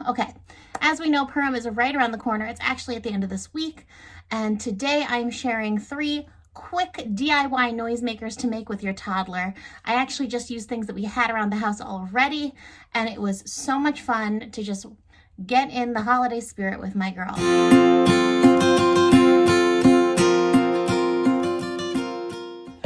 Okay, as we know, Purim is right around the corner. It's actually at the end of this week. And today I'm sharing 3 quick DIY noisemakers to make with your toddler. I actually just used things that we had around the house already, and it was so much fun to just get in the holiday spirit with my girl.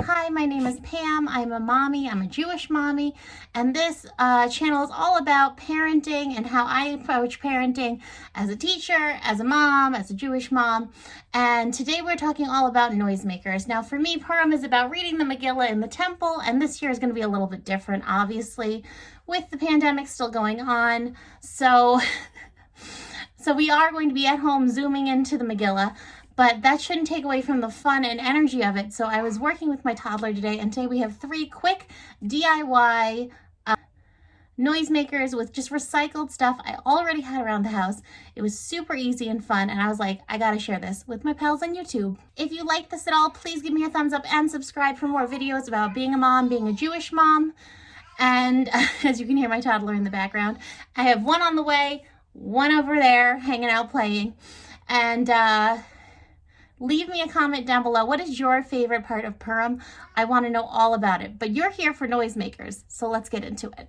Hi, my name is Pam. I'm a mommy. I'm a Jewish mommy, and this channel is all about parenting and how I approach parenting as a teacher, as a mom, as a Jewish mom. And today we're talking all about noisemakers. Now, for me, Purim is about reading the Megillah in the temple, and this year is going to be a little bit different, obviously, with the pandemic still going on. So we are going to be at home zooming into the Megillah. But that shouldn't take away from the fun and energy of it. So I was working with my toddler today, and today we have 3 quick DIY noisemakers with just recycled stuff I already had around the house. It was super easy and fun, and I was like, I gotta share this with my pals on YouTube. If you like this at all, please give me a thumbs up and subscribe for more videos about being a mom, being a Jewish mom. And as you can hear my toddler in the background, I have one on the way, one over there hanging out playing. And leave me a comment down below. What is your favorite part of Purim? I want to know all about it. But you're here for noisemakers, so let's get into it.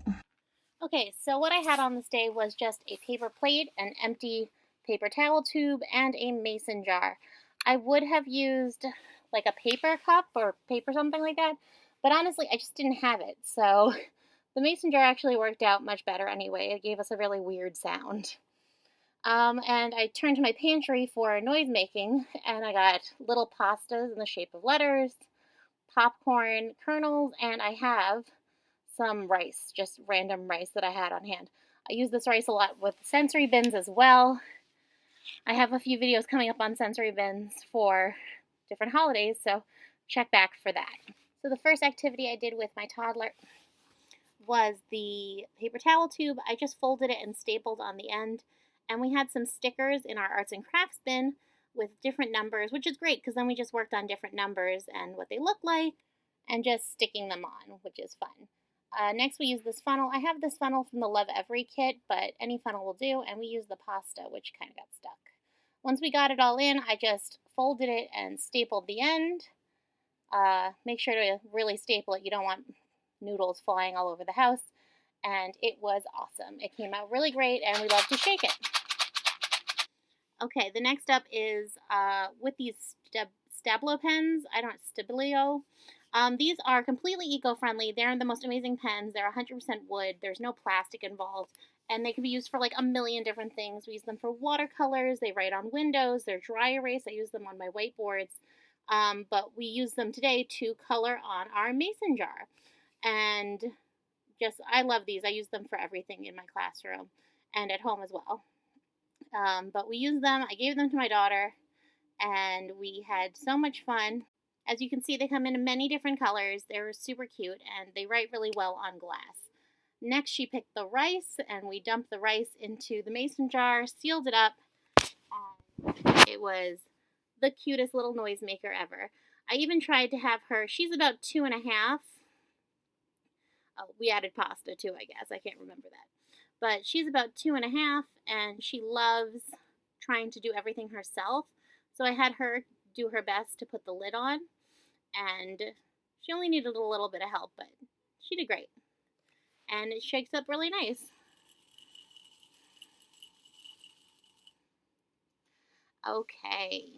Okay, so what I had on this day was just a paper plate, an empty paper towel tube, and a mason jar. I would have used like a paper cup or paper something like that, but honestly, I just didn't have it. So the mason jar actually worked out much better anyway. It gave us a really weird sound. And I turned to my pantry for noise making, and I got little pastas in the shape of letters, popcorn kernels, and I have some rice, just random rice that I had on hand. I use this rice a lot with sensory bins as well. I have a few videos coming up on sensory bins for different holidays, so check back for that. So the first activity I did with my toddler was the paper towel tube. I just folded it and stapled on the end. And we had some stickers in our arts and crafts bin with different numbers, which is great because then we just worked on different numbers and what they look like and just sticking them on, which is fun. Next, we use this funnel. I have this funnel from the Love Every kit, but any funnel will do. And we use the pasta, which kind of got stuck. Once we got it all in, I just folded it and stapled the end. Make sure to really staple it. You don't want noodles flying all over the house. And it was awesome. It came out really great, and we love to shake it. Okay, the next up is with these Stabilo pens. Stabilo. These are completely eco-friendly. They're the most amazing pens. They're 100% wood. There's no plastic involved, and they can be used for like a million different things. We use them for watercolors. They write on windows. They're dry erase. I use them on my whiteboards, but we use them today to color on our mason jar. And I love these. I use them for everything in my classroom and at home as well. But we use them. I gave them to my daughter, and we had so much fun. As you can see, they come in many different colors. They're super cute, and they write really well on glass. Next, she picked the rice, and we dumped the rice into the mason jar, sealed it up, and it was the cutest little noisemaker ever. I even tried to have her, she's about 2.5. Oh, we added pasta too, I guess. I can't remember that. But she's about 2.5, and she loves trying to do everything herself. So I had her do her best to put the lid on, and she only needed a little bit of help, but she did great. And it shakes up really nice. Okay.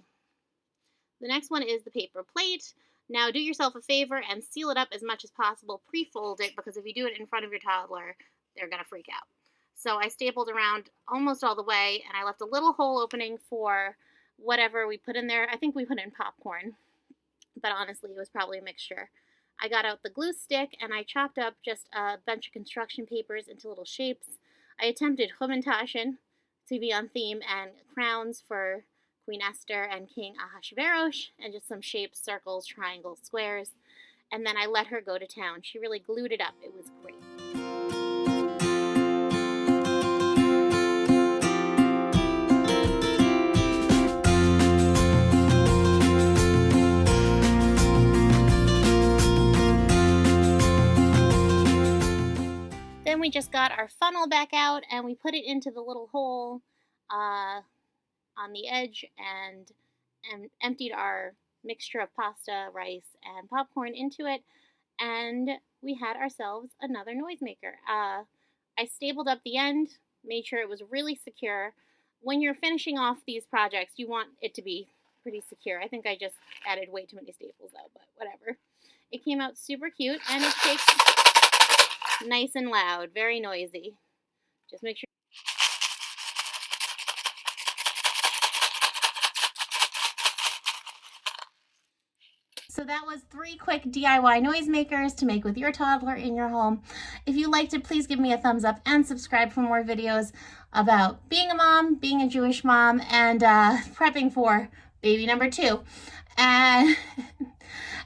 The next one is the paper plate. Now do yourself a favor and seal it up as much as possible. Pre-fold it, because if you do it in front of your toddler, they're going to freak out. So I stapled around almost all the way, and I left a little hole opening for whatever we put in there. I think we put in popcorn, but honestly, it was probably a mixture. I got out the glue stick, and I chopped up just a bunch of construction papers into little shapes. I attempted Chumintashen to be on theme, and crowns for Queen Esther and King Ahasuerus, and just some shapes, circles, triangles, squares. And then I let her go to town. She really glued it up. It was great. just got our funnel back out and we put it into the little hole on the edge and emptied our mixture of pasta, rice, and popcorn into it, and we had ourselves another noisemaker. I stapled up the end, made sure it was really secure. When you're finishing off these projects, you want it to be pretty secure. I think I just added way too many staples though, but whatever. It came out super cute, and it shakes nice and loud, very noisy. Just make sure. So that was 3 quick DIY noisemakers to make with your toddler in your home. If you liked it, please give me a thumbs up and subscribe for more videos about being a mom, being a Jewish mom, and prepping for baby number 2.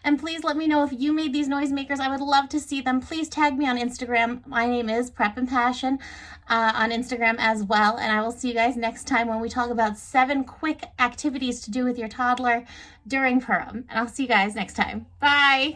And please let me know if you made these noisemakers. I would love to see them. Please tag me on Instagram. My name is Prep and Passion on Instagram as well. And I will see you guys next time when we talk about 7 quick activities to do with your toddler during Purim. And I'll see you guys next time. Bye.